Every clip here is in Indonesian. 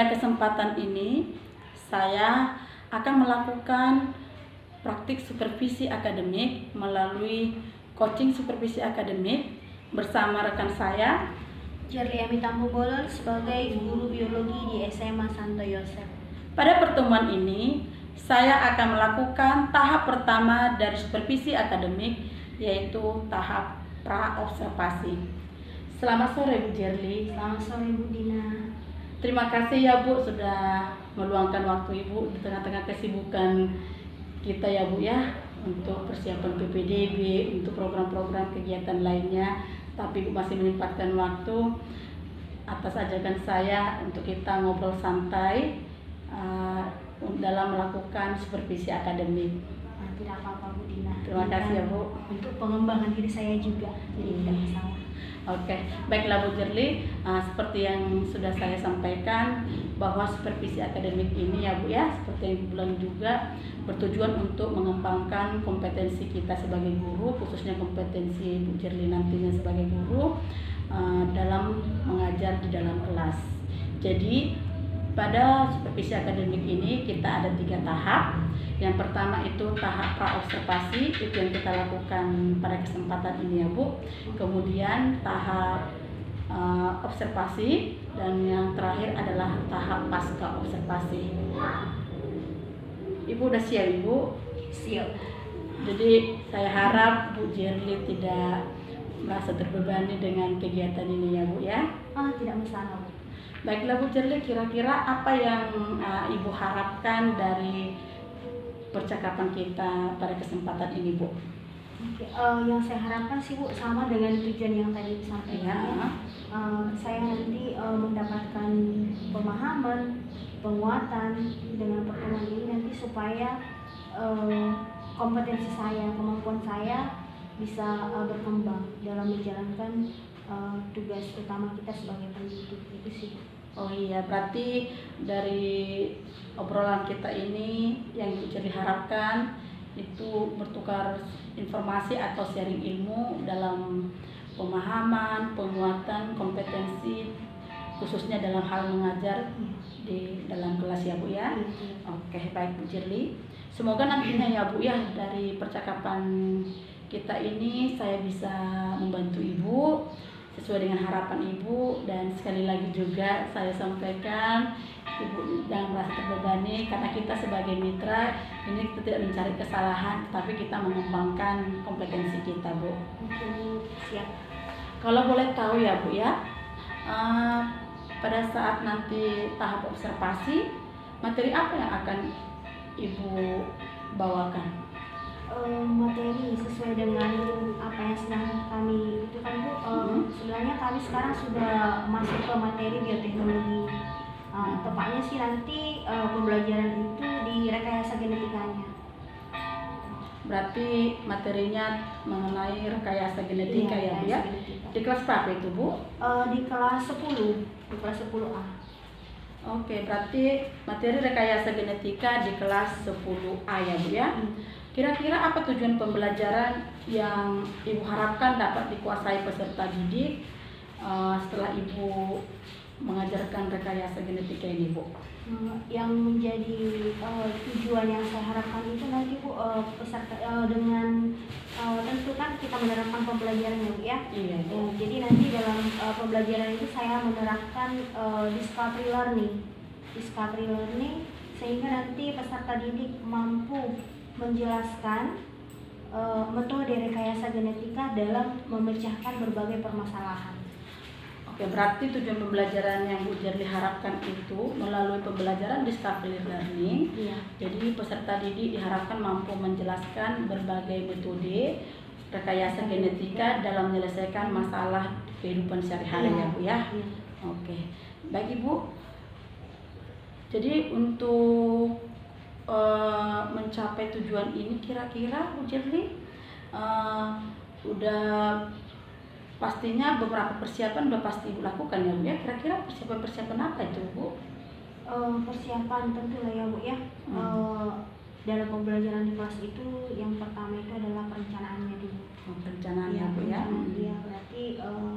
pada kesempatan ini saya akan melakukan praktik supervisi akademik melalui coaching supervisi akademik bersama rekan saya Jerli Amy Tambobolon sebagai guru biologi di SMA Santo Yosef. Pada pertemuan ini saya akan melakukan tahap pertama dari supervisi akademik, yaitu tahap pra-observasi. Selamat sore Bu Jerli. Selamat sore Bu Dina. Terima kasih ya Bu sudah meluangkan waktu Ibu di tengah-tengah kesibukan kita ya Bu ya, untuk persiapan PPDB, untuk program-program kegiatan lainnya, tapi Bu masih menyempatkan waktu atas ajakan saya untuk kita ngobrol santai dalam melakukan supervisi akademik. Tidak apa-apa Bu Dina. Terima kasih ya Bu. Untuk pengembangan diri saya juga, jadi tidak masalah. Oke, baiklah Bu Jerli, seperti yang sudah saya sampaikan bahwa supervisi akademik ini ya Bu ya, seperti yang dibilang juga bertujuan untuk mengembangkan kompetensi kita sebagai guru, khususnya kompetensi Bu Jerli nantinya sebagai guru dalam mengajar di dalam kelas. Jadi pada supervisi akademik ini kita ada 3 tahap. Yang pertama itu tahap pra-observasi, itu yang kita lakukan pada kesempatan ini ya Bu. Kemudian tahap observasi, dan yang terakhir adalah tahap pasca observasi. Ibu udah siap Ibu? Siap. Jadi saya harap Bu Jerli tidak merasa terbebani dengan kegiatan ini ya Bu ya. Tidak masalah Bu. Baiklah Bu Jerli, kira-kira apa yang Ibu harapkan dari percakapan kita pada kesempatan ini Bu? Yang saya harapkan sih Bu sama dengan tujuan yang tadi disampaikan. Ya. Saya nanti mendapatkan pemahaman, penguatan dengan pertemuan ini nanti supaya kompetensi saya, kemampuan saya bisa berkembang dalam menjalankan tugas utama kita sebagai pendidik. Itu sih. Oh iya, berarti dari obrolan kita ini yang bisa diharapkan itu bertukar informasi atau sharing ilmu dalam pemahaman, penguatan kompetensi, khususnya dalam hal mengajar di dalam kelas ya Bu ya. Oke, baik Bu Jerli. Semoga nantinya ya Bu ya, dari percakapan kita ini saya bisa membantu Ibu sesuai dengan harapan Ibu, dan sekali lagi juga saya sampaikan Ibu jangan merasa terbebani, karena kita sebagai mitra ini kita tidak mencari kesalahan, tapi kita mengembangkan kompetensi kita Bu. Siap. Kalau boleh tahu ya Bu ya, pada saat nanti tahap observasi, materi apa yang akan Ibu bawakan? Materi sesuai dengan apa yang sedang kami itu kan Bu. Sebenarnya kami sekarang sudah masuk ke materi bioteknologi. Tepatnya sih nanti pembelajaran itu di rekayasa genetikanya. Berarti materinya mengenai rekayasa genetika ya Bu ya. Di kelas berapa itu Bu? Di kelas 10, di kelas 10A. Oke, berarti materi rekayasa genetika di kelas 10A ya Bu ya. Kira-kira apa tujuan pembelajaran yang Ibu harapkan dapat dikuasai peserta didik setelah Ibu mengajarkan rekayasa genetika ini Bu? Yang menjadi tujuan yang saya harapkan itu nanti Bu, peserta dengan tentu kan kita menerapkan pembelajaran ya Bu ya. Iya Bu. Jadi nanti dalam pembelajaran itu saya menerapkan discovery learning sehingga nanti peserta didik mampu menjelaskan metode rekayasa genetika dalam memecahkan berbagai permasalahan. Oke, berarti tujuan pembelajaran yang Bu Jerli harapkan itu melalui pembelajaran discovery learning. Iya. Jadi peserta didik diharapkan mampu menjelaskan berbagai metode rekayasa genetika dalam menyelesaikan masalah kehidupan sehari-hari ya Bu ya. Iya. Oke, baik Ibu. Jadi untuk mencapai tujuan ini kira-kira Bu Jerli udah pastinya beberapa persiapan udah pasti Ibu lakukan ya Bu ya. Kira-kira persiapan apa itu Bu? Persiapan tentu lah ya Bu ya. Dalam pembelajaran di kelas itu yang pertama itu adalah perencanaannya dulu. Perencanaan ya Bu ya. Iya, berarti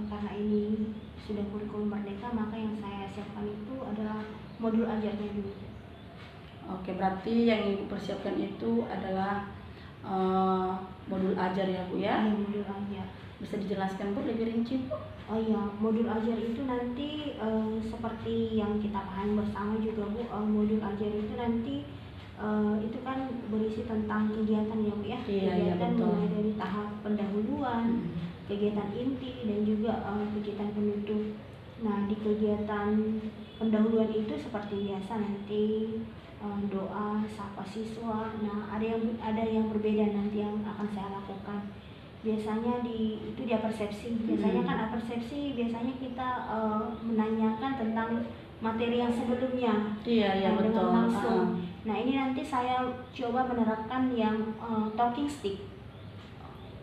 karena ini sudah kurikulum merdeka, maka yang saya siapkan itu adalah modul ajarnya dulu. Oke, berarti yang Ibu persiapkan itu adalah modul ajar ya Bu ya? Iya, modul ajar. Bisa dijelaskan Bu lebih rinci Bu? Oh iya, modul ajar itu nanti seperti yang kita pahami bersama juga Bu, modul ajar itu nanti itu kan berisi tentang kegiatan ya Bu ya, Iya, kegiatan betul. mulai dari tahap pendahuluan, kegiatan inti dan juga kegiatan penutup. Nah, di kegiatan pendahuluan itu seperti biasa nanti doa, sapa siswa. Nah, ada yang berbeda nanti yang akan saya lakukan. Biasanya itu dia persepsi. Biasanya kan persepsi biasanya kita menanyakan tentang materi yang sebelumnya. Iya, dengan betul. langsung. Nah, ini nanti saya coba menerapkan yang talking stick.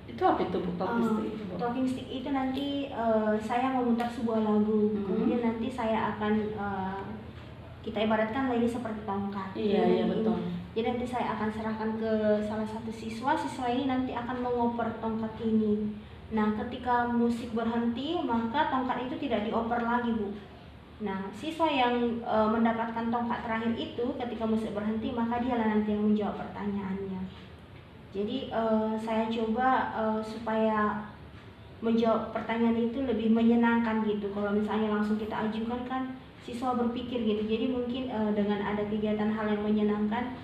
Itu apa itu Bu? Talking stick itu Bu? Talking stick itu nanti saya memutar sebuah lagu, kemudian nanti saya akan kita ibaratkan lagi seperti tongkat. Iya, betul. Jadi nanti saya akan serahkan ke salah satu siswa ini nanti akan mengoper tongkat ini. Nah, ketika musik berhenti, maka tongkat itu tidak dioper lagi Bu. Nah, siswa yang mendapatkan tongkat terakhir itu ketika musik berhenti, maka dialah nanti yang menjawab pertanyaannya. Jadi saya coba supaya menjawab pertanyaan itu lebih menyenangkan gitu. Kalau misalnya langsung kita ajukan kan siswa berpikir gitu. Jadi mungkin dengan ada kegiatan hal yang menyenangkan,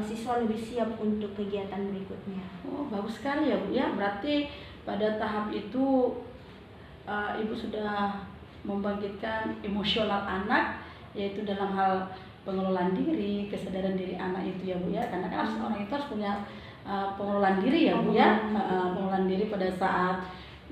siswa lebih siap untuk kegiatan berikutnya. Oh, bagus sekali ya Bu ya. Berarti pada tahap itu Ibu sudah membangkitkan emosional anak, yaitu dalam hal pengelolaan diri, kesadaran diri anak itu ya Bu ya. Karena kan orang itu harus punya pengelolaan diri ya Bu ya. Pengelolaan diri pada saat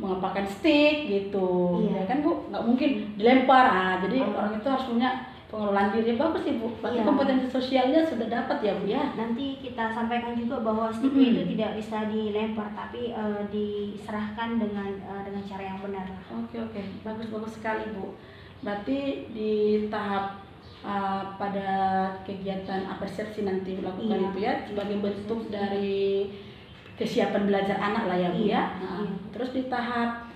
mengapakan stick gitu. Iya. Ya kan Bu, nggak mungkin dilempar. Jadi orang itu harus punya pengelolaan diri. Bagus sih Bu. Berarti kompetensi sosialnya sudah dapat ya Bu ya. Nanti kita sampaikan juga bahwa sticknya itu tidak bisa dilempar, tapi diserahkan dengan cara yang benar. Oke, bagus sekali Bu. Berarti di tahap pada kegiatan persepsi nanti melakukan itu ya sebagai bentuk dari kesiapan belajar anak lah ya Bu ya. Terus di tahap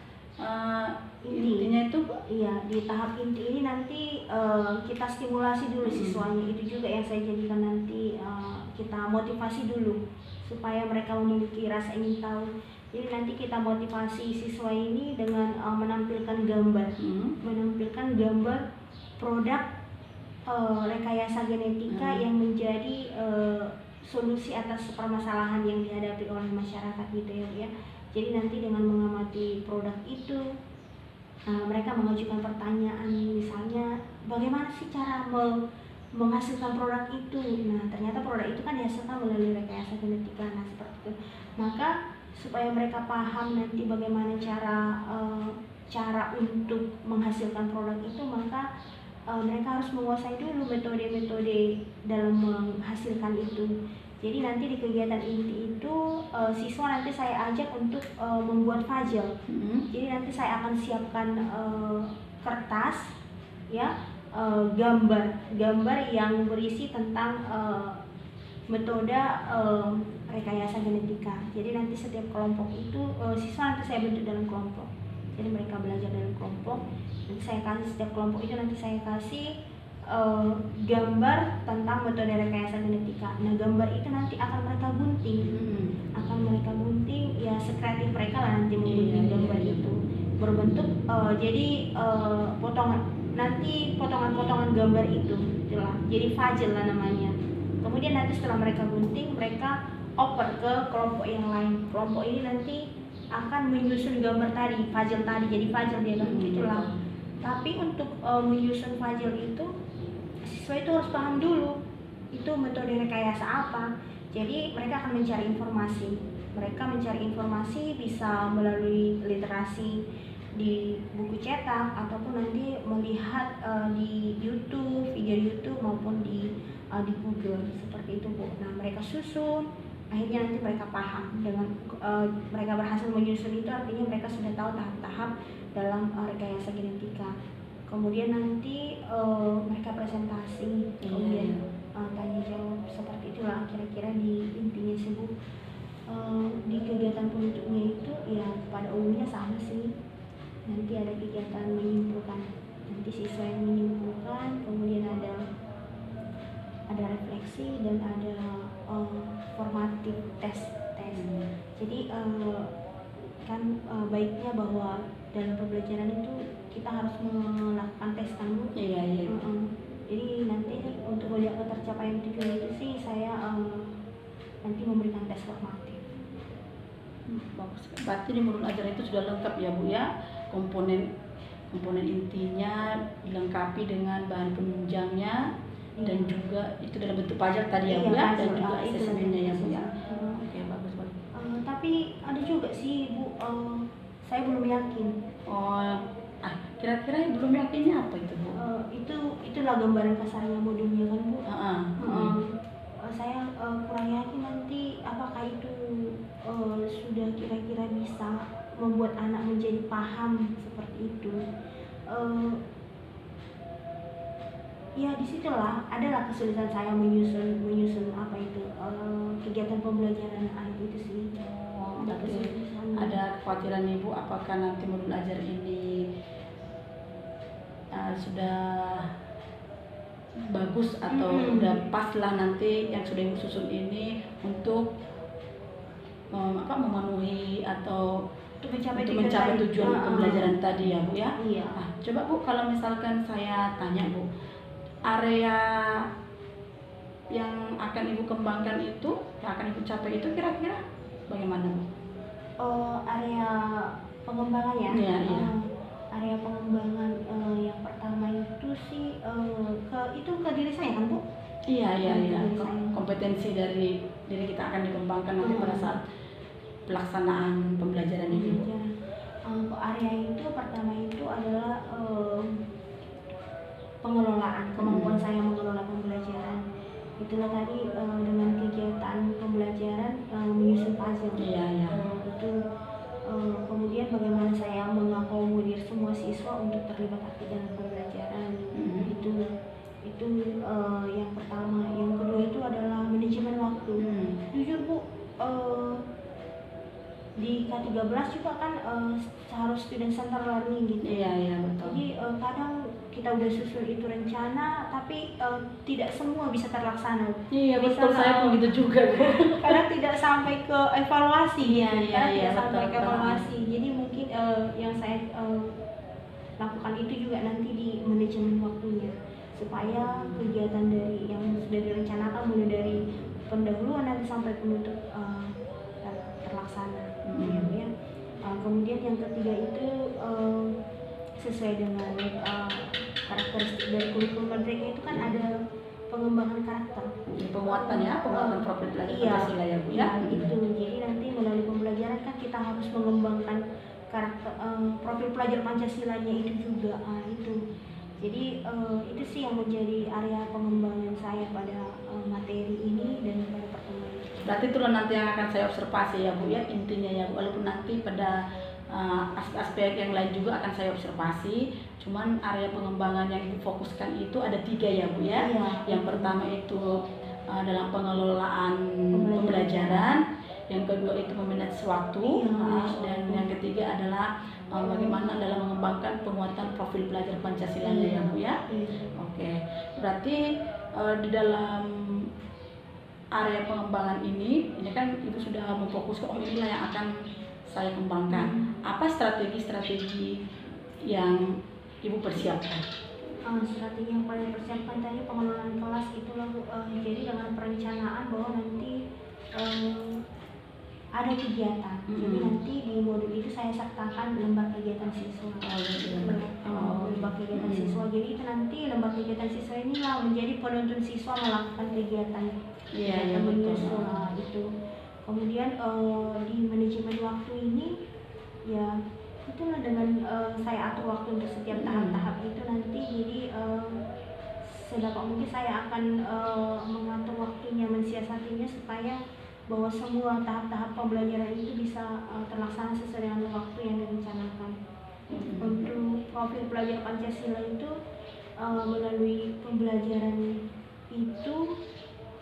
intinya itu Bu? Iya, di tahap inti ini nanti kita stimulasi dulu siswanya. Itu juga yang saya jadikan nanti kita motivasi dulu supaya mereka memiliki rasa ingin tahu. Jadi nanti kita motivasi siswa ini dengan menampilkan gambar, produk rekayasa genetika yang menjadi solusi atas permasalahan yang dihadapi oleh masyarakat gitu ya. Jadi nanti dengan mengamati produk itu, mereka mengajukan pertanyaan, misalnya bagaimana sih cara menghasilkan produk itu. Nah, ternyata produk itu kan dihasilkan melalui rekayasa genetika. Nah, seperti itu. Maka supaya mereka paham nanti bagaimana cara untuk menghasilkan produk itu, maka mereka harus menguasai dulu metode-metode dalam menghasilkan itu. Jadi nanti di kegiatan inti itu siswa nanti saya ajak untuk membuat puzzle. Jadi nanti saya akan siapkan kertas ya, gambar yang berisi tentang metode rekayasa genetika. Jadi nanti setiap kelompok itu siswa nanti saya bentuk dalam kelompok. Jadi mereka belajar dalam kelompok. Nanti saya kasih setiap kelompok itu nanti saya kasih gambar tentang metode rekayasa genetika. Nah, gambar itu nanti akan mereka gunting, ya sekreatif mereka lah nanti menggunting gambar itu berbentuk jadi potongan-potongan gambar itu, itulah jadi puzzle lah namanya. Kemudian nanti setelah mereka gunting, mereka oper ke kelompok yang lain. Kelompok ini nanti akan menyusun gambar tadi, puzzle tadi, jadi puzzle dia kan itulah. Tapi untuk menyusun puzzle itu siswa itu harus paham dulu itu metode rekayasa apa. Jadi mereka akan mencari informasi. Mereka mencari informasi bisa melalui literasi di buku cetak ataupun nanti melihat di YouTube, video YouTube maupun di Google seperti itu Bu. Nah, mereka susun, akhirnya nanti mereka paham dengan mereka berhasil menyusun itu, artinya mereka sudah tahu tahap-tahap dalam rekayasa genetika. Kemudian nanti mereka presentasi, kemudian tanya jawab, seperti itulah kira-kira di intinya sih Bu. Di kegiatan penunjuknya itu ya pada umumnya sama sih. Nanti ada kegiatan menyimpulkan, nanti siswa yang menyimpulkan, kemudian ada ada refleksi dan ada formatif tes. Jadi kan baiknya bahwa dalam pembelajaran itu kita harus melakukan tes kan Bu. Iya. Jadi nanti untuk melihat ketercapaian tujuan itu sih saya nanti memberikan tes formatif. Bagus. Berarti di modul ajar itu sudah lengkap ya Bu ya, komponen intinya dilengkapi dengan bahan penunjangnya dan juga itu dalam bentuk pajak tadi ya Bu ya, dan juga asesmennya ya Bu ya. Oke, bagus. Tapi ada juga sih Bu, saya belum yakin. Kira-kira yang belum yakinnya apa itu Bu? Itulah gambaran kasarnya modulnya kan Bu. Saya kurang yakin nanti apakah itu sudah kira-kira bisa membuat anak menjadi paham seperti itu. Ya disitulah adalah kesulitan saya menyusun apa itu kegiatan pembelajaran anak itu sih. Ada kekhawatiran Ibu apakah nanti modul ajar ini sudah bagus atau udah pas lah nanti yang sudah Ibu susun ini untuk memenuhi atau untuk mencapai tujuan pembelajaran tadi ya Bu ya. Iya. Coba Bu, kalau misalkan saya tanya Bu, area yang akan Ibu kembangkan itu, yang akan Ibu capai itu kira-kira bagaimana Bu? Area pengembangan ya. Iya. Area pengembangan yang pertama itu sih ke diri saya kan Bu? Iya. Kompetensi dari diri kita akan dikembangkan nanti pada saat pelaksanaan pembelajaran ini. Area itu pertama itu adalah pengelolaan, kemampuan saya mengelola pembelajaran. Itulah tadi dengan kegiatan pembelajaran menyusun puzzle. Iya. Itu kemudian bagaimana saya mengakomodir semua siswa untuk terlibat aktif dalam pembelajaran. Itu yang pertama. Yang kedua itu adalah manajemen waktu. Jujur Bu, di K13 juga kan harus student center learning gitu. Iya betul. Jadi kadang kita udah susun itu rencana tapi tidak semua bisa terlaksana. Iya betul, saya pun gitu juga. Kadang tidak sampai ke evaluasi. Iya, sampai betul, ke evaluasi. Jadi mungkin yang saya lakukan itu juga nanti di manajemen waktunya supaya kegiatan dari yang sudah direncanakan mulai dari pendahuluan nanti sampai penutup terlaksana. Ya. Kemudian yang ketiga itu sesuai dengan karakteristik dari kurikulum mereka itu kan ada pengembangan karakter, penguatan profil pelajar Pancasila ya Bu ya. Itu jadi nanti melalui pembelajaran kan kita harus mengembangkan karakter profil pelajar Pancasilanya itu juga. Jadi itu sih yang menjadi area pengembangan saya pada materi ini dan pada pertemuan. Berarti itulah nanti yang akan saya observasi ya Bu ya, intinya ya Bu. Walaupun nanti pada aspek yang lain juga akan saya observasi, cuman area pengembangan yang difokuskan itu ada 3 ya Bu ya. Yang pertama itu dalam pengelolaan pembelajaran, yang kedua itu memanage waktu, dan yang ketiga adalah bagaimana dalam mengembangkan penguatan profil pelajar Pancasila ya Bu ya. Oke, berarti di dalam area pengembangan ini kan Ibu sudah memfokuskan inilah yang akan saya kembangkan. Apa strategi-strategi yang Ibu persiapkan? Strategi yang paling persiapkan tadi pengelolaan kelas itulah Bu. Jadi dengan perencanaan bahwa nanti ada kegiatan. Jadi nanti di modul itu saya sertakan lembar kegiatan siswa. Lembar kegiatan siswa. Jadi itu nanti lembar kegiatan siswa inilah menjadi penuntun siswa melakukan kegiatan. Menyusul itu. Kemudian di manajemen waktu ini ya itulah dengan saya atur waktu untuk setiap tahap-tahap itu nanti. Jadi sedapat mungkin saya akan mengatur waktunya, mensiasatinya supaya bahwa semua tahap-tahap pembelajaran itu bisa terlaksana sesuai dengan waktu yang direncanakan. Untuk profil pelajar Pancasila itu melalui pembelajaran itu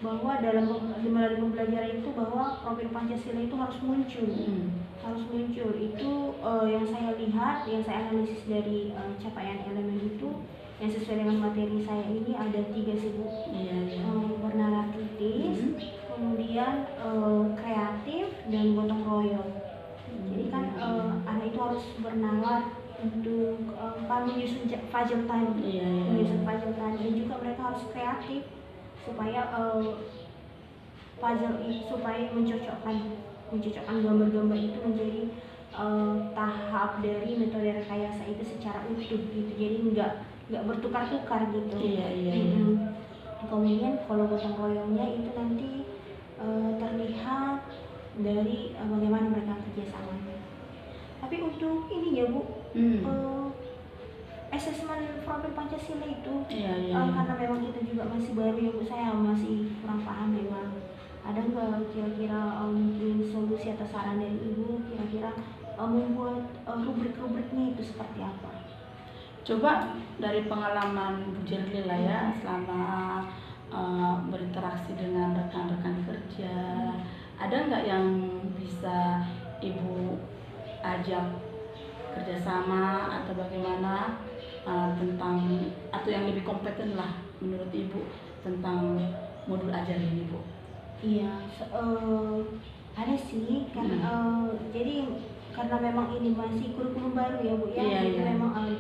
bahwa melalui pembelajaran itu bahwa profil Pancasila itu harus muncul. Itu yang saya lihat, yang saya analisis dari capaian elemen itu yang sesuai dengan materi saya ini ada 3 sih Bu. Iya, iya. Bernalar kritis, kemudian kreatif dan gotong royong. Jadi kan anak itu harus bernalar untuk menyusun puzzle tadi, Iya, iya. menyusun puzzle tadi, dan juga mereka harus kreatif supaya puzzle itu supaya mencocokkan gambar-gambar itu menjadi tahap dari metode rekayasa itu secara utuh gitu. Jadi nggak bertukar-tukar gitu. Iya, iya. Kemudian kalau gotong royongnya itu nanti terlihat dari bagaimana mereka kerjasamanya. Tapi untuk ini ya Bu, asesmen profil Pancasila itu, karena memang kita juga masih baru ya Bu, saya masih kurang paham memang. Ada nggak kira-kira mungkin solusi atau saran dari Ibu kira-kira membuat rubrik-rubriknya itu seperti apa? Coba dari pengalaman Bu Jerli lah ya, selama berinteraksi dengan rekan-rekan kerja, ada nggak yang bisa Ibu ajak kerjasama atau bagaimana tentang, atau yang lebih kompeten lah menurut Ibu tentang modul ajar ini Bu? Iya, ada sih kan. Jadi karena memang ini masih kurikulum baru ya Bu ya, jadi memang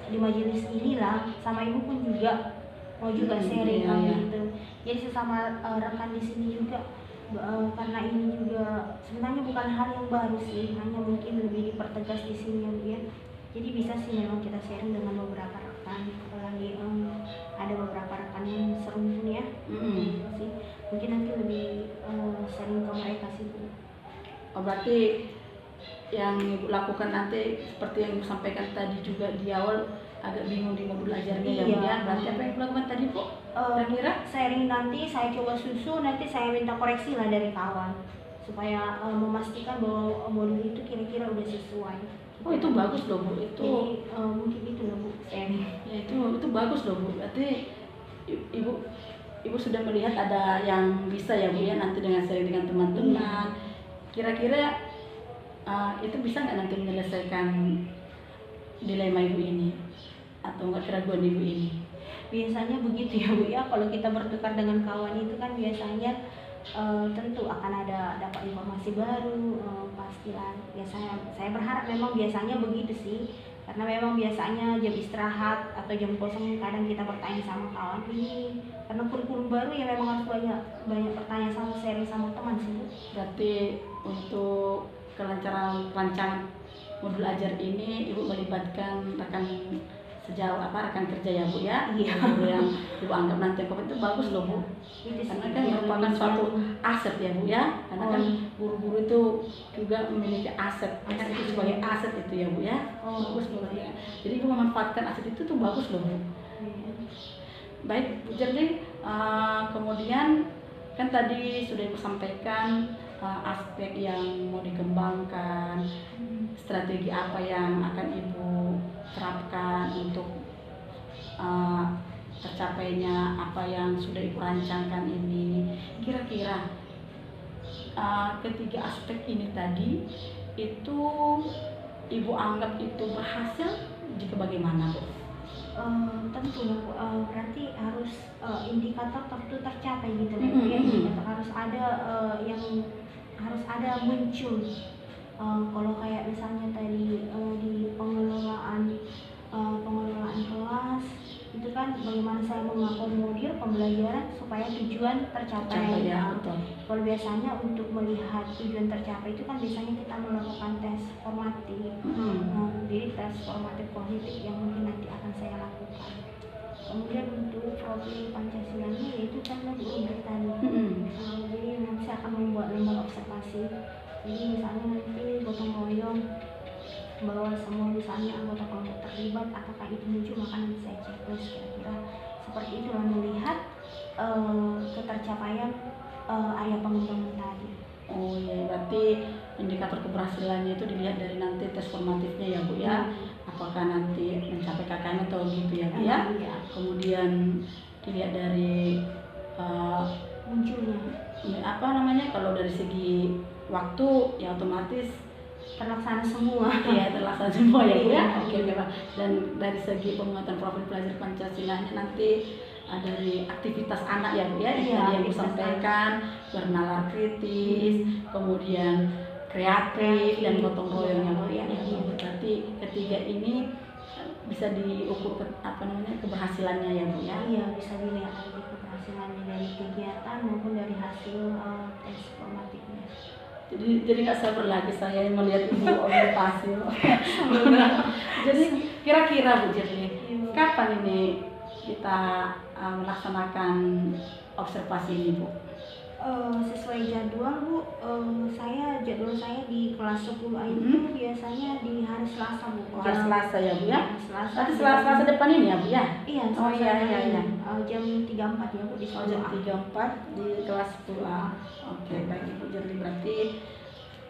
di majelis inilah sama Ibu pun juga mau juga sharing gitu. Jadi sesama rekan di sini juga, karena ini juga sebenarnya bukan hal yang baru sih, hanya mungkin lebih dipertegas di sini ya Bu ya. Jadi bisa sih memang kita sharing dengan beberapa rekan, apalagi ada beberapa rekan yang serumpun ya. Sih mungkin nanti lebih sharing ke mereka sih Bu. Oh, berarti yang Ibu lakukan nanti seperti yang Ibu sampaikan tadi juga di awal, agak bingung di modul ajarnya ya Bu ya. Berarti apa yang Ibu lakukan tadi Bu? Kira-kira sharing nanti saya coba susun, nanti saya minta koreksi lah dari kawan supaya memastikan bahwa modul itu kira-kira udah sesuai. Oh, itu bagus loh Bu. Itu jadi, mungkin itu loh Bu sharing. Ya, itu bagus loh Bu. Berarti Ibu sudah melihat ada yang bisa ya Bu ya, nanti dengan sharing dengan teman-teman. Kira-kira itu bisa nggak nanti menyelesaikan dilema Ibu ini atau nggak keraguan Ibu ini? Biasanya begitu ya Bu ya, kalau kita bertukar dengan kawan itu kan biasanya tentu akan ada dapat informasi baru, pastilah ya. Saya berharap memang biasanya begitu sih, karena memang biasanya jam istirahat atau jam kosong kadang kita bertanya sama kawan ini, karena kurikulum baru ya memang harus banyak bertanya sama sharing sama teman sih Bu. Berarti untuk kelancaran rancangan modul ajar ini Ibu melibatkan rekan sejauh rekan kerja ya Bu ya. Yang Ibu anggap nanti itu bagus loh Bu. Karena kan merupakan suatu aset ya Bu ya. Karena kan guru-guru itu juga memiliki aset. Kan itu sebagai aset itu ya Bu ya. Bagus Bu ya. Jadi Ibu memanfaatkan aset itu tuh bagus loh Bu. Baik Bu Jerli, kemudian kan tadi sudah Ibu sampaikan aspek yang mau dikembangkan, strategi apa yang akan Ibu terapkan untuk tercapainya apa yang sudah Ibu rancangkan ini. Kira-kira ketiga aspek ini tadi itu Ibu anggap itu berhasil jika bagaimana Bu? Tentu ya Bu, berarti harus indikator tertentu tercapai gitu Bu ya. Indikator harus ada yang harus ada muncul. Kalau kayak misalnya tadi di pengelolaan kelas itu kan bagaimana saya mengakomodir pembelajaran supaya tujuan tercapai. Kalau biasanya untuk melihat tujuan tercapai itu kan biasanya kita melakukan tes formatif. Jadi tes formatif kognitif yang mungkin nanti akan saya lakukan. Kemudian untuk profil Pancasilanya yaitu kan rubrik tadi. Jadi nanti saya akan membuat lembar observasi. Jadi misalnya nanti gotong royong bahwa semua misalnya anggota kelompok terlibat, apakah itu muncul, maka nanti saya checklist kira-kira seperti itulah melihat ketercapaian area pengembangan tadi. Oh ya, berarti indikator keberhasilannya itu dilihat dari nanti tes formatifnya ya Bu ya. Apakah nanti mencapai KKM atau gitu ya Bu ya. Kemudian dilihat dari munculnya apa namanya, kalau dari segi waktu ya otomatis terlaksana semua. Iya, terlaksana semua ya Bu ya. Iya. Oke Pak. Dan dari segi penguatan profil pelajar Pancasilanya nanti dari aktivitas anak ya Bu ya, Iya, tadi yang Bu aktivitas sampaikan, bernalar kritis, kemudian kreatif dan gotong royong ya Bu ya. Iya. Berarti ketiga ini bisa diukur keberhasilannya ya Bu ya. Iya, bisa dilihat dari keberhasilannya dari kegiatan maupun dari hasil tes formatifnya. Jadi nggak sabar lagi saya melihat Ibu orientasi. Jadi kira-kira Bu Jerli, kapan ini kita melaksanakan observasi ini Bu? Sesuai jadwal Bu, jadwal saya di kelas 10A itu biasanya di hari Selasa Bu. Hari Selasa ya Bu ya? Selasa. Nanti Selasa depan ini ya Bu ya? Iya, Oh iya. Jam 3.4 ya Bu di Oh, jam 3.4 di kelas 10A. Oke, baik Ibu Jerli, berarti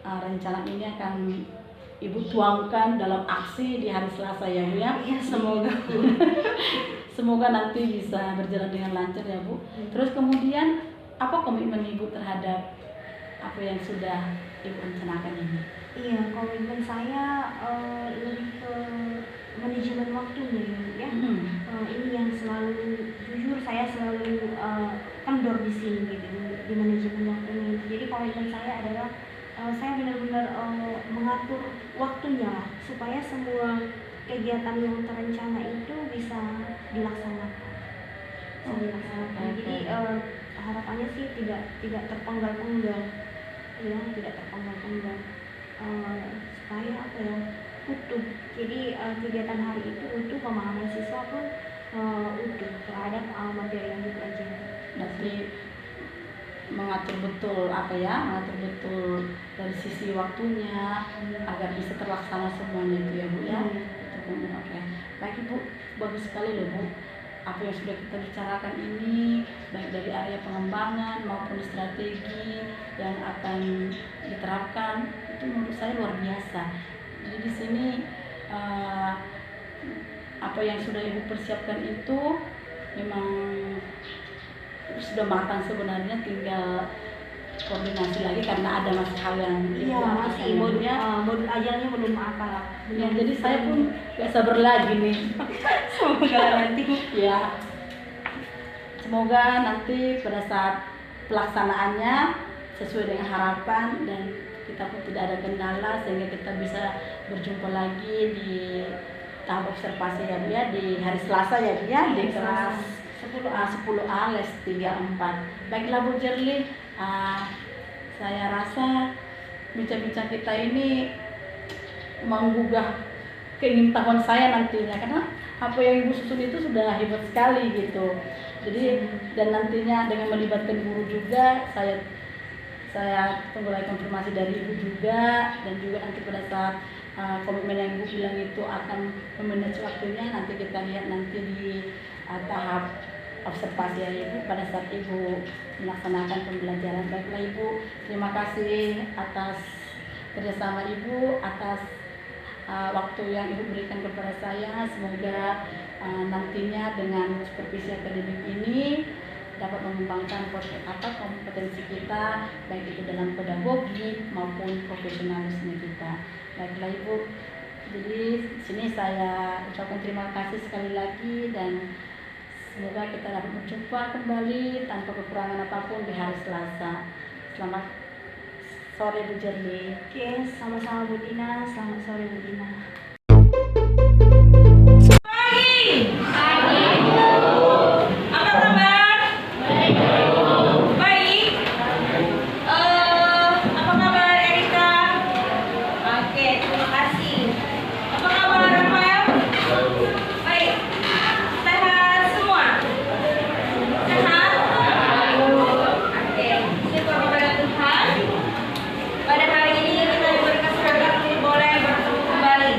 rencana ini akan Ibu tuangkan dalam aksi di hari Selasa ya Bu ya? Iya, semoga. Semoga nanti bisa berjalan dengan lancar ya Bu. Terus kemudian apa komitmen Ibu terhadap apa yang sudah Ibu rencanakan ini? Iya, komitmen saya lebih ke manajemen waktunya ya. Ini yang selalu jujur saya selalu kendor di sini gitu di manajemen waktunya. Jadi komitmen saya adalah saya benar-benar mengatur waktunya lah, supaya semua kegiatan yang terencana itu bisa dilaksanakan. Jadi harapannya sih tidak terpenggal-penggal, ya, tidak terpenggal-penggal, supaya apa ya, utuh. Jadi kegiatan hari itu utuh, pemahaman siswa pun utuh terhadap materi yang dipelajari. Berarti mengatur betul mengatur betul dari sisi waktunya agar bisa terlaksana semuanya itu ya Bu ya. Oke. Baik Ibu, bagus sekali loh Bu. Apa yang sudah kita bicarakan ini baik dari area pengembangan maupun strategi yang akan diterapkan itu menurut saya luar biasa. Jadi di sini apa yang sudah Ibu persiapkan itu memang sudah matang sebenarnya, tinggal koordinasi lagi karena ada masih hal yang masih modul ajarnya belum apa lah. Ya, jadi saya pun gak sabar lagi nih. Semoga nanti pada saat pelaksanaannya sesuai dengan harapan dan kita pun tidak ada kendala sehingga kita bisa berjumpa lagi di tahap observasi ya Bu ya, di hari Selasa ya Bu ya, di kelas 10A les 3-4. Baiklah Bu Jerli, saya rasa bincang-bincang kita ini menggugah keingintahuan saya nantinya, karena apa yang Ibu susun itu sudah hebat sekali gitu. Jadi dan nantinya dengan melibatkan guru juga, saya tunggu lagi konfirmasi dari Ibu juga, dan juga nanti pada saat komitmen yang Ibu bilang itu akan memanage waktunya, nanti kita lihat nanti di tahap observasi ya Ibu pada saat Ibu melaksanakan pembelajaran. Baiklah Ibu, terima kasih atas kerjasama Ibu, atas waktu yang Ibu berikan kepada saya. Semoga nantinya dengan supervisi akademik ini dapat mengembangkan kompetensi kita, baik itu dalam pedagogi maupun profesionalisme kita. Baiklah Ibu, jadi sini saya ucapkan terima kasih sekali lagi dan semoga kita dapat berjumpa kembali tanpa kekurangan apapun di hari Selasa. Selamat sore Bu Jerli. Oke, sama-sama Bu Dina. Selamat sore Bu Dina. Pada hari ini kita diberi kesempatan boleh bertemu kembali.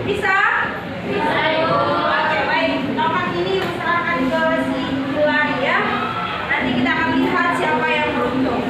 Bisa? Bisa, Ibu. Oke, baik. Tongkat ini serahkan ke si pelari ya. Nanti kita akan lihat siapa yang beruntung.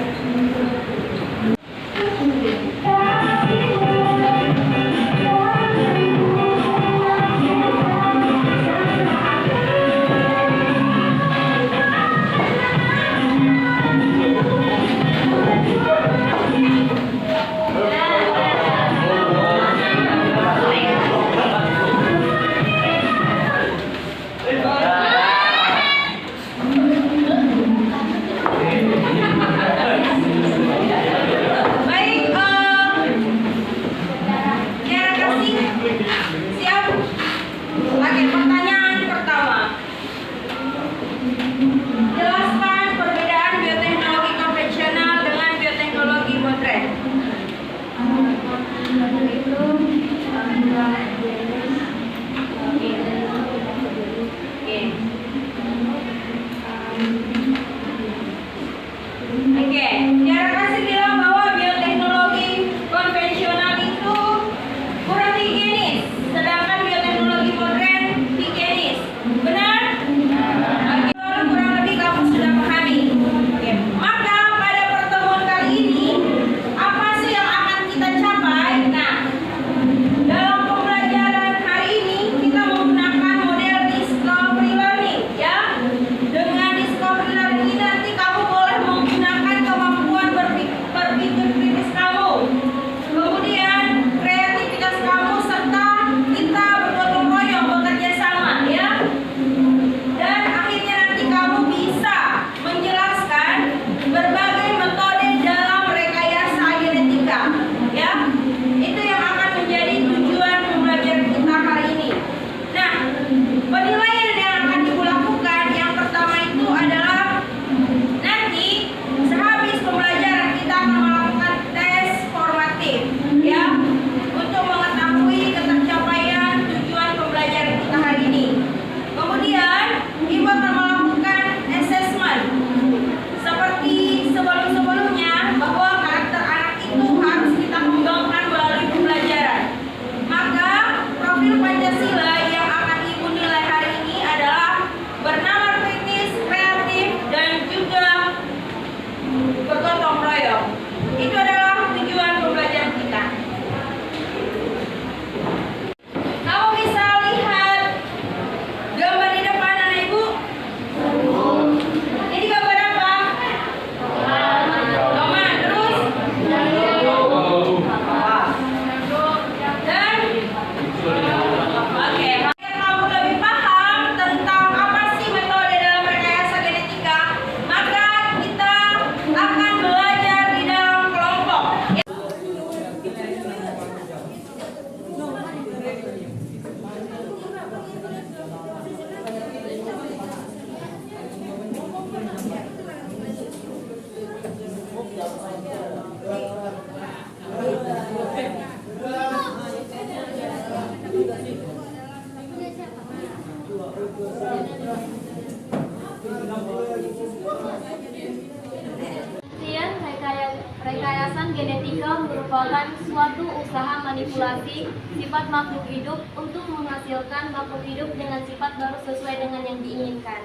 Rekayasa genetika merupakan suatu usaha manipulasi sifat makhluk hidup untuk menghasilkan makhluk hidup dengan sifat baru sesuai dengan yang diinginkan.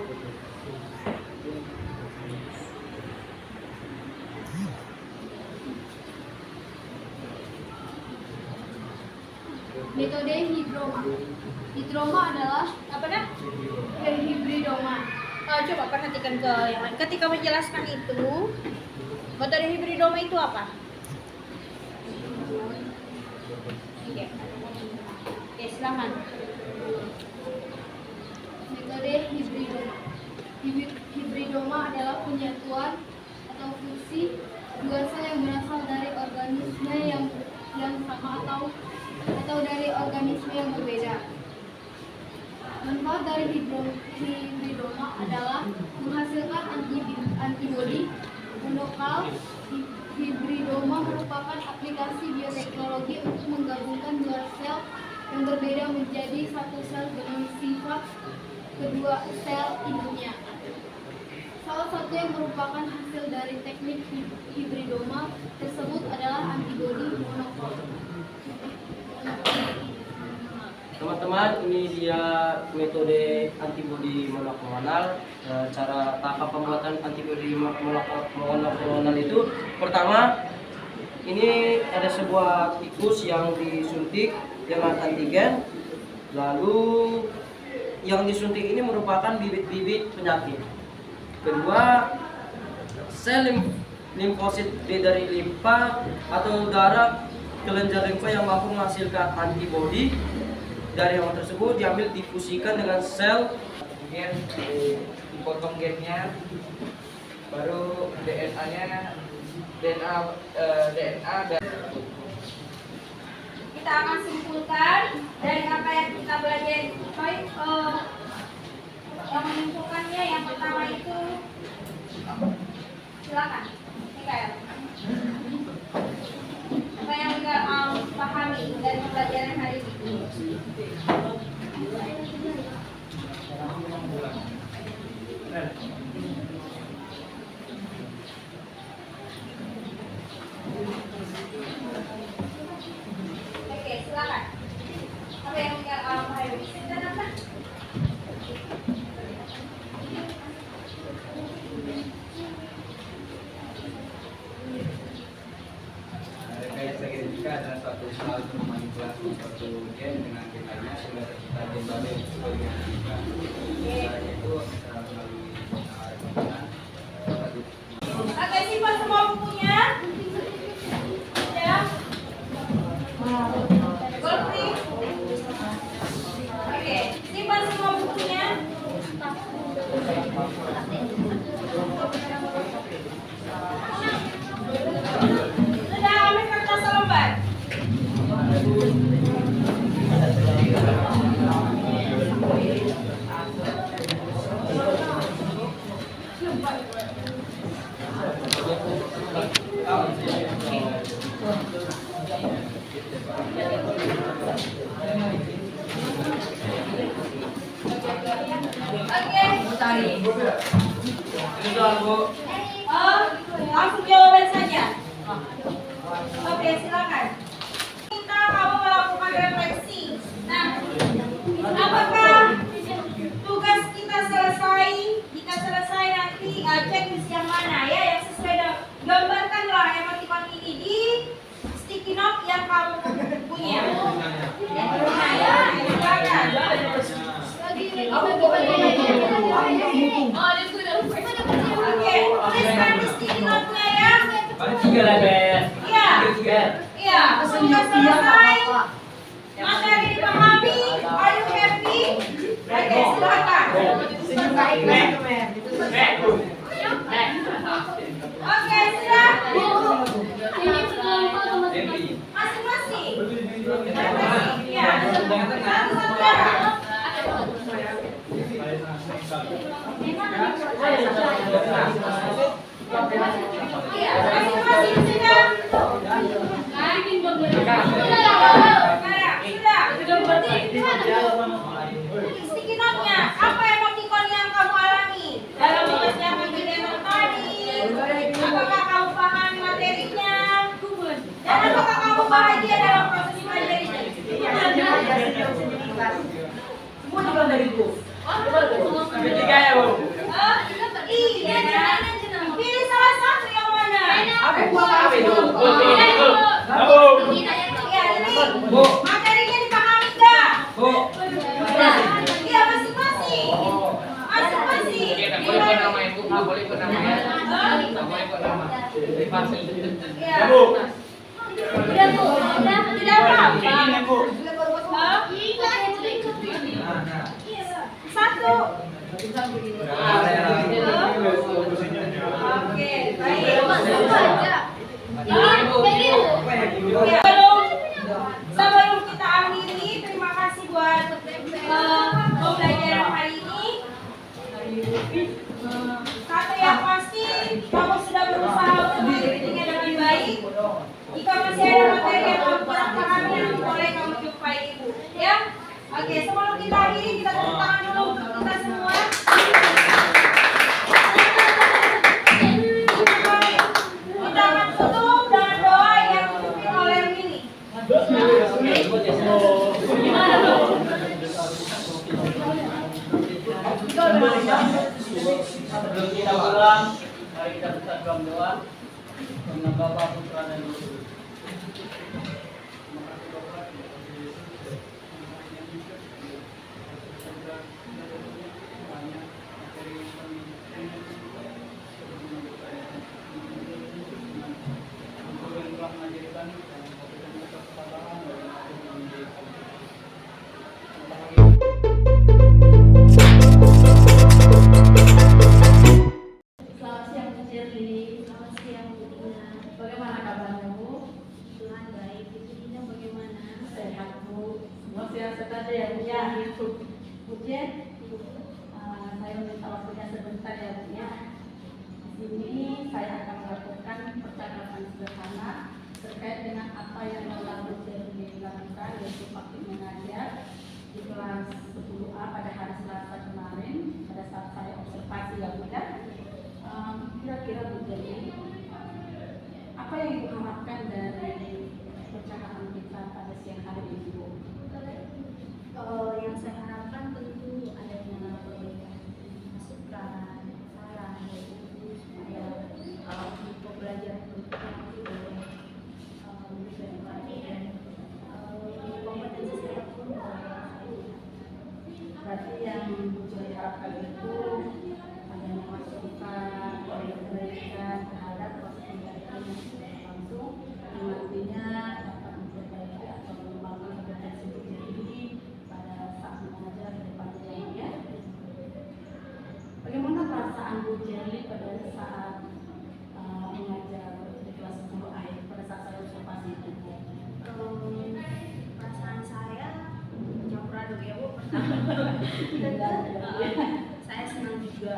Metode hibridoma. Hibridoma adalah apa dah? Hibridoma. Coba perhatikan ke yang lain. Ketika menjelaskan itu, metode hibridoma itu apa? Oke, silakan. Metode hibridoma. Hibridoma adalah penyatuan atau fungsi dua sel yang berasal dari organisme yang sama atau dari organisme yang berbeda. Manfaat dari hibridoma adalah menghasilkan antibodi monokal. Hibridoma merupakan aplikasi bioteknologi untuk menggabungkan dua sel yang berbeda menjadi satu sel dengan sifat kedua sel induknya. Salah satu yang merupakan hasil dari teknik hibridoma tersebut adalah antibodi monokal. teman-teman, ini dia metode antibodi monoklonal. Cara tahap pembuatan antibodi monoklonal itu, pertama ini ada sebuah tikus yang disuntik dengan antigen, lalu yang disuntik ini merupakan bibit-bibit penyakit. Kedua, sel limfosit B dari limpa atau darah kelenjar limpa yang mampu menghasilkan antibodi. Dari hewan tersebut diambil difusikan dengan sel gen, dipotong gennya, baru DNA-nya DNA dan Kita akan simpulkan dari apa yang kita belajar. Baik, yang menyimpulkannya yang pertama itu silakan Mikael. Apa yang kita pahami dari pelajaran hari ini? Oke, silakan. Apa yang kita pahami? Silakan. Rekayasa genetika adalah suatu usaha untuk memanipulasi suatu gen dengan gen lainnya sehingga tercipta gen baru yang sesuai dengan genetika. Itu melalui rekomendasi. Oke, simpan semua bukunya. Ya. Golpri. Oke, simpan semua bukunya. Sudah ambil kertas selembar. Langsung jawaban saja. Oke, silakan. Kita mau melakukan refleksi. Nah, apakah tugas kita selesai? Jika selesai nanti checklist yang mana ya yang sesuai dengan gambarkanlah emoticon ini di sticky note yang kamu punya. Yang punya ya, silakan. Oke, tuliskan di sticky note-nya ya. Iya, sudah selesai. Materi dipahami. Are you happy? Oke, silakan. Oke, sudah. Masing-masing. Iya. Iya, masing-masing sudah. Sticky note-nya, apa emoticon yang kamu alami dalam mengerjakan kegiatan tadi? Apakah kamu pahami materinya? Dan apakah kamu bahagia dalam proses belajar ini? Semua juga dari itu. Ketiga ya, Bu. Iya. Pilih salah satu yang mana? Apa itu? Iya, ini materinya dipahami nggak? Iya, masing-masing. Masing-masing. Nggak boleh ikut nama ya. Nggak boleh ikut nama. Iya. Udah Bu, udah tidak apa-apa. Satu. Oke, baik. Sebelum kita akhiri, terima kasih buat pembelajaran hari ini. Satu yang pasti, kamu sudah berusaha untuk mengikutinya dengan baik. Jika masih ada materi yang kamu kurang pahami, nanti boleh kamu jumpai ibu. Ya, oke. Sebelum kita akhiri, kita tepuk tangan dulu untuk kita semua. Kita akan tutup dengan doa yang dipimpin oleh Sebelum kita pulang, mari kita buka dalam doa dengan Bapa, Putra dan Roh Kudus. Selamat siang Bu Shirley. Selamat siang Bu Dina. Bagaimana kabarnya Bu? Tuhan baik. Bu Dina bagaimana? Sehat Bu. Semua sehat saja ya Bu ya. Bu Jen, saya minta waktunya sebentar ya Bu ya. Di sini saya akan melakukan percakapan sederhana terkait dengan apa yang telah Bu Shirley lakukan, yaitu praktik mengajar di kelas 10A pada hari Selasa kemarin pada saat saya observasi ya Bu ya. Kira-kira Bu Shirley, apa yang Ibu harapkan dari percakapan kita pada siang hari ini Bu? Yang saya harapkan tentu adanya perbaikan masukan, saran dari Ibu supaya untuk pembelajaran berikutnya itu boleh lebih baik dan kompetensi saya pun Berarti yang Bu Shirley harapkan itu adanya masukan, perbaikan terhadap proses pembelajaran yang sudah berlangsung, yang nantinya dapat memperbaiki atau mengembangkan kompetensi Bu Shirley pada saat mengajar di depannya ya. Bagaimana perasaan Bu Shirley pada saat mengajar di kelas 10 akhir pada saat saya observasi itu? perasaan saya campur aduk ya Bu. Saya senang juga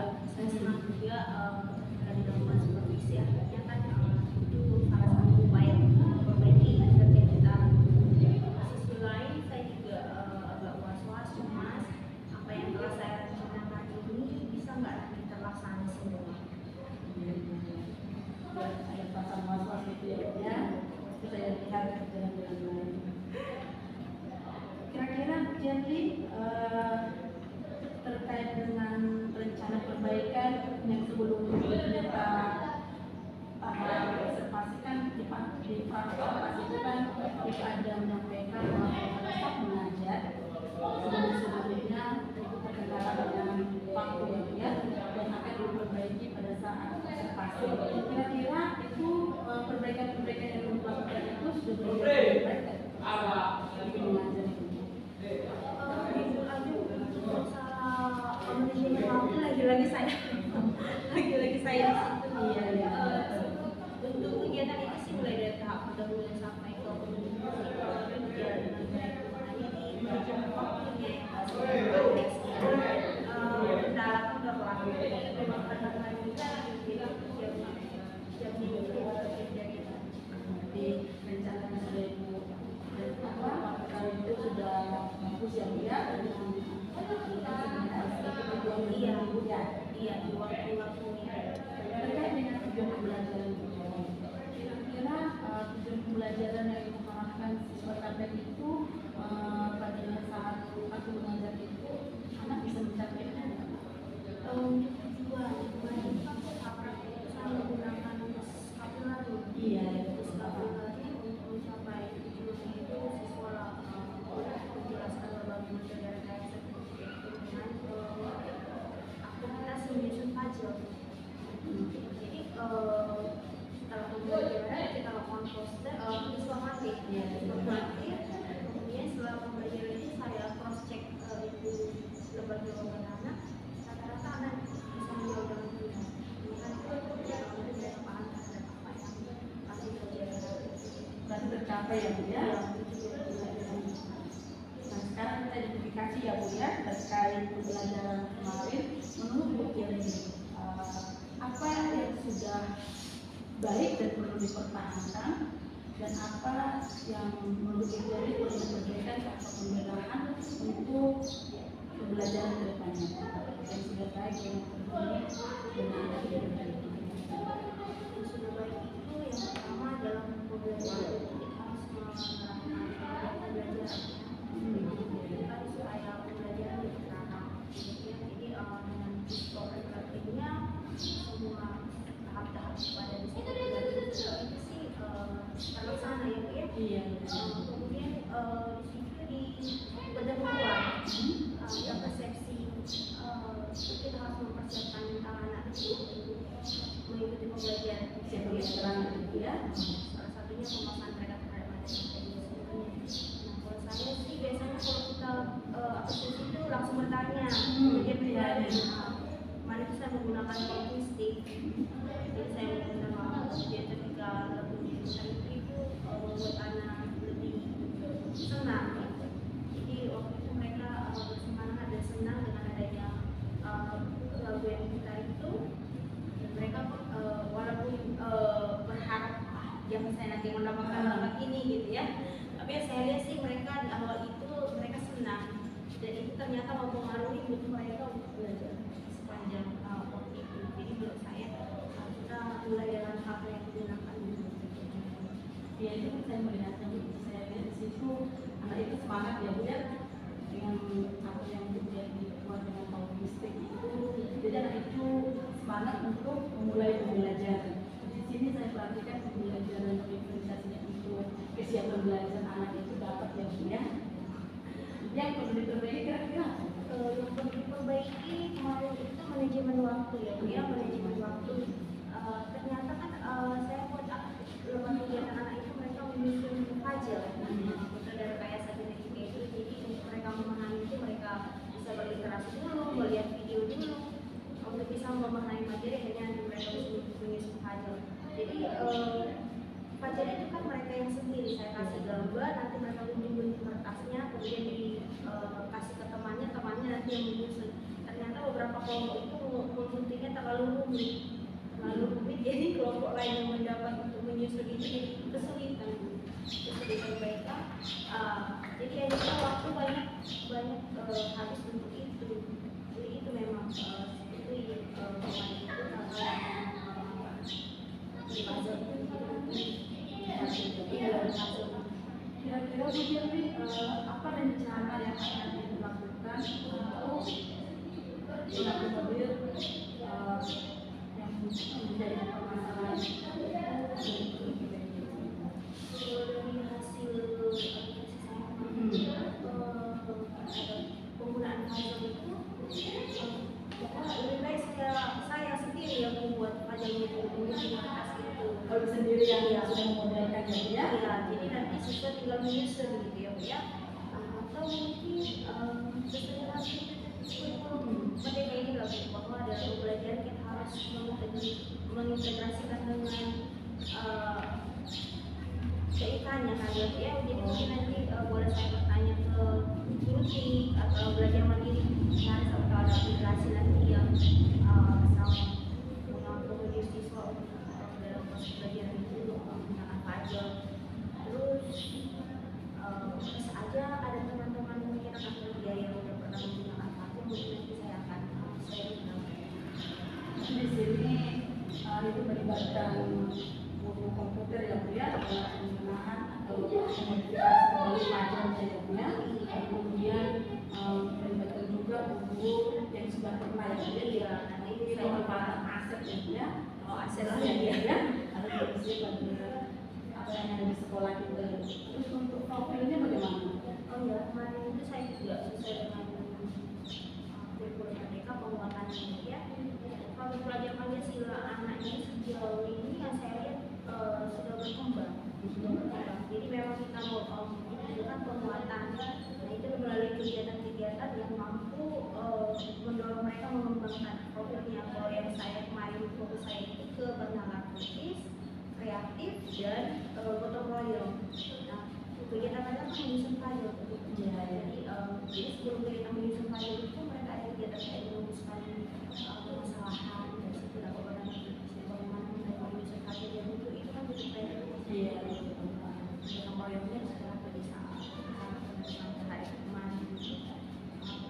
dari dalam supervisi akhirnya kan itu salah satu upaya untuk memperbaiki kerja kita. Di sisi lain saya juga agak was-was cemas apa yang telah saya rencanakan ini bisa nggak nanti terlaksana semua. Ada perasaan was-was gitu ya Bu ya. Itu saya lihat jalan-jalan lain. Kira-kira Bu Shirley terkait dengan rencana perbaikan yang sebelumnya kita observasi kan di observasi itu kan kita ada menyampaikan bahwa pada saat mengajar sebelumnya itu terkendala dengan waktu ya dan akan diperbaiki pada saat observasi. Kira-kira itu perbaikan-perbaikan yang dilakukan itu sudah baik di mengajar itu. Lagi-lagi saya untuk kegiatan itu sih mulai dari tahap pendahuluan sampai ke berjalan dengan baik ini waktunya kendala kan berlaku memang kadang-kadang kita jam ini Nanti rencananya sudah Ibu dan apakah itu sudah bagus ya Bu ya iya di waktu-waktunya terkait dengan tujuan pembelajaran kira-kira tujuan pembelajaran yang Ibu harapkan siswa target itu pada saat aku mengajar itu anak bisa mencapainya tujuan saya menggunakan skapulatur skapulatur untuk mencapai tujuan itu siswa menjelaskan berbagai macam dari kayak dengan aktivitas menyusun puzzle. Jadi setelah pembelajaran kita lakukan proses siswa mati, kemudian setelah pembelajaran ini saya cross check itu lembar jawaban anak, rata-rata anak bisa menjawab dengan benar. Kemudian itu tidak paham terhadap apa yang kasih pelajaran. berarti tercapai ya Bu ya. Nah sekarang kita identifikasi ya Bu ya terkait pembelajaran kemarin menurut Bu Shirley apa yang sudah baik dan perlu dipertahankan dan apa yang menurut Bu Shirley perlu diperbaikan atau pembenahan untuk pembelajaran ke depannya yang sudah baik yang perlu dibenahi. Yang sudah baik itu yang pertama dalam pembelajaran itu kita harus menerapkan pembelajaran kan supaya pembelajaran lebih terarah. Kemudian jadi dengan keterangan itu ya. Salah satunya pemaparan mereka terhadap materi. Nah, kalau saya sih biasanya kalau kita apresiasi itu langsung bertanya dia pribadi. Kemarin itu saya menggunakan talking stick. Jadi saya menggunakan dia ketika lagu itu membuat anak lebih senang. Jadi waktu itu mereka bersemangat dan senang dengan adanya lagu yang kita itu. Dan mereka walaupun berharap yang saya nanti mendapatkan tempat ini gitu ya, tapi saya lihat sih mereka di awal itu mereka senang dan itu ternyata mempengaruhi mood mereka untuk belajar sepanjang waktu itu. Jadi menurut saya kita mulai dengan hal yang digunakan dulu. Ya itu saya melihatnya, saya lihat di situ anak itu semangat ya Bu ya, dengan apa yang dia dibuat dengan talking stick itu. Jadi anak itu semangat untuk memulai pembelajaran. Di sini saya perhatikan pembelajaran implementasinya untuk kesiapan belajar anak itu dapat ya Bu ya. Yang perlu diperbaiki kira-kira Yang perlu diperbaiki kemarin itu manajemen waktu ya Bu ya, manajemen waktu. Ternyata kan saya buat lembaga kegiatan anak itu mereka menyusun puzzle untuk dari rekayasa genetik itu. Jadi untuk mereka memahami itu mereka bisa berinteraksi dulu, melihat video dulu untuk bisa memahami materi, akhirnya nanti mereka menyusun puzzle. Jadi puzzle itu kan mereka yang sendiri, saya kasih gambar, nanti mereka gunting kertasnya, kemudian dikasih ke temannya nanti yang menyusun. Ternyata beberapa kelompok itu mengguntingnya terlalu rumit, jadi kelompok lain yang mendapat untuk menyusun itu jadi kesulitan mereka. Jadi akhirnya waktu banyak habis untuk itu. Jadi itu memang itu kira-kira Bu Jelly apa rencana yang akan dilakukan untuk mengakomodir yang menjadi permasalahan dari hasil penggunaan puzzle itu lebih baik saya sendiri yang membuat puzzle itu kemudian di kertas itu. kalau sendiri yang sudah memodelkan ya. Ya, jadi nanti siswa tinggal menyusun gitu ya Bu ya. Atau mungkin sesuai dengan kurikulum merdeka ini lah Bu, bahwa dalam pembelajaran kita harus mengintegrasikan dengan keitannya kan ya. Jadi mungkin nanti boleh saya bertanya ke Yuti atau belajar mandiri harus atau ada aplikasi nanti yang sama mengakomodir siswa dalam proses belajar itu menggunakan puzzle. Terus bisa aja ada teman-teman mungkin anak kerja yang udah pernah menggunakan puzzle, mungkin nanti saya akan sharing Di sini itu melibatkan guru komputer ya Bu ya, penggunaan atau modifikasi kembali puzzle ya Bu ya. Kemudian melibatkan juga guru yang sudah pernah ya Bu ya. Nah ini pemanfaatan aset ya Bu ya. Kalau aset ya harus berisi bagi apa yang ada di sekolah kita. Terus untuk profilnya bagaimana? Oh ya, kemarin itu saya juga sesuai dengan kurikulum merdeka penguatannya ya. Kalau belajar Pancasila anaknya sejauh ini yang saya lihat sudah berkembang. Jadi memang kita mau itu kan penguatan. Nah itu melalui kegiatan-kegiatan yang mampu mendorong mereka mengembangkan profilnya. Kalau yang saya kemarin fokus saya itu ke bernalar kritis, kreatif dan gotong royong. Nah kegiatan mereka kan menyusun file jadi sebelum kita menyusun file itu mereka ada kegiatan kayak merumuskan permasalahan dan situ lah bagaimana mereka menyusun file yang itu kan butuh file gotong royongnya setelah bisa terhadap teman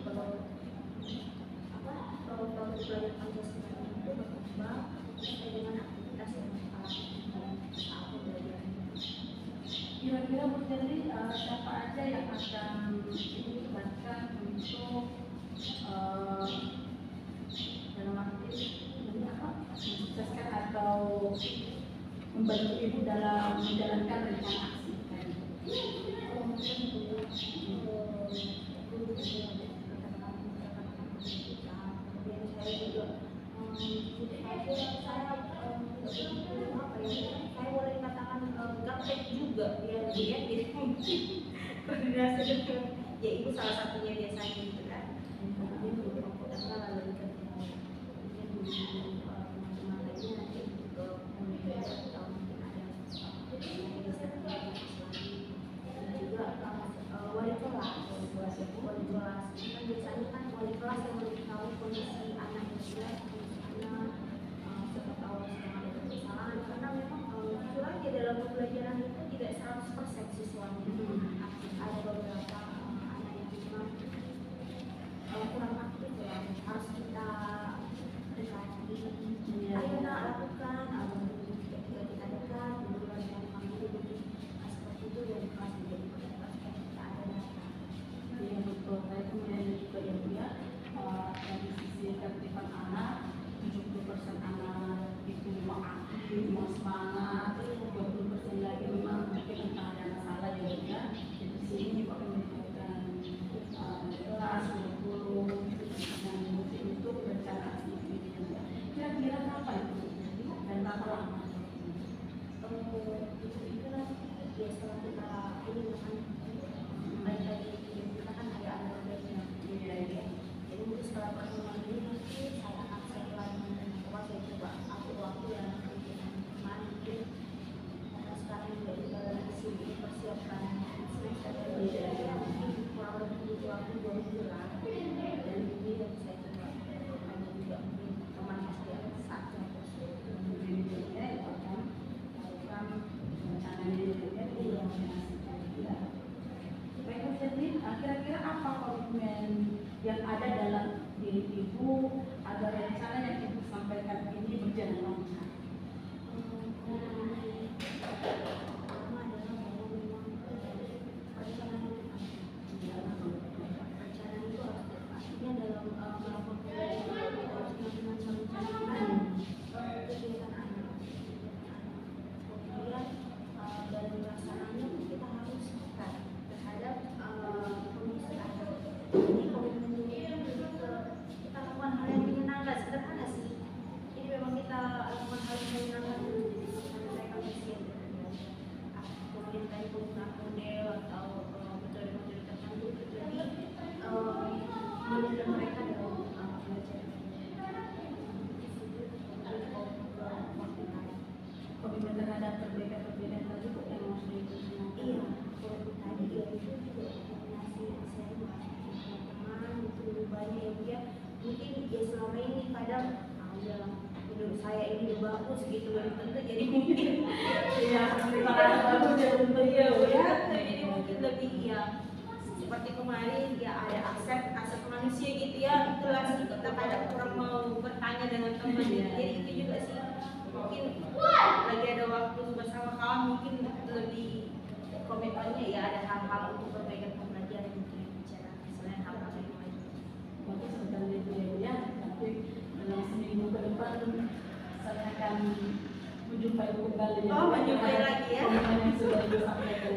kalau belajar Pancasila itu berkembang sesuai dengan aktivitas yang saat belajar. Kira-kira Bu Jelly siapa aja yang akan dilibatkan untuk dalam arti mensukseskan atau membantu Ibu dalam menjalankan rencana aksi tadi? Saya apa ya, saya boleh katakan gaptek juga ya dia jadi mungkin koordinasi dengan ya itu salah satunya biasanya gitu kan. Kemudian beberapa data lalu teman-teman lainnya nanti untuk kemudian atau mungkin ada dan juga wali kelas kan biasanya kan wali kelas yang lebih tahu kondisi anak juga kondisi anak siapa tahu sedang ada permasalahan karena memang kebetulan di dalam pembelajaran itu tidak 100% siswanya ada beberapa anak yang memang kurang aktif ya harus kita dekati ayo nak lakukan ketika kita dekat kemudian yang kami lebih seperti itu dari kelas menjadi kelas kita ada data. Iya betul, saya kemudian juga yang punya dari sisi keaktifan anak 70% anak itu memang aktif, memang semangat, 20% lagi memang mungkin entah ada masalah juga. Jadi sini juga akan melibatkan kelas 20 dan mungkin itu rencana aktivitas juga. Kira-kira apa itu dan berapa lama? Itu nanti ya setelah kita ini makan baik dari kita kan ada baiknya jadi mungkin setelah pertemuan ini nanti saya akan share lagi saya coba atur waktu yang kemarin mungkin karena sekarang juga kita lagi sibuk persiapkan semester mungkin kurang lebih butuh waktu 2 bulan dan ini saya coba ada juga mungkin teman SD saatnya kira-kira apa komitmen yang ada dalam diri ibu agar rencana yang ibu sampaikan ini berjalan lancar? Pertama adalah bahwa memang perencanaan itu harus pastinya dalam melakukan pembelajaran kita harus merencanakan kegiatan anak. Kemudian dalam pelaksananya kita harus tekan terhadap kondisi anak. Jadi komitmen kita lakukan hal yang menyenangkan, sederhana sih. Jadi memang kita lakukan hal yang menyenangkan karena mereka usia kemudian tadi penggunaan model atau metode-metode tertentu jadi menunjukkan mereka dalam belajar. Komitmen terhadap perbedaan tadi yang harus diikuti. Iya, kalau tadi ya itu juga kombinasi saya teman-teman itu lebih banyak yang dia mungkin ya selama ini kadang dalam menurut saya ini udah bagus gitu belum tentu jadi mungkin Ya, bagus jangan beliau ya. jadi mungkin lebih ya seperti kemarin ya ada aset manusia gitu ya itu langsung kita kadang kurang mau bertanya dengan teman jadi itu juga sih mungkin lagi ada waktu bersama kawan mungkin lebih komitmennya ya ada hal-hal untuk perbaikan pembelajaran yang kita bicarakan selain hal-hal yang lain. Bagus sekali beliau ya. Tapi dalam seminggu ke depan saya akan menjumpai kembali. Oh, menjumpai lagi ya. Komitmen yang sudah disampaikan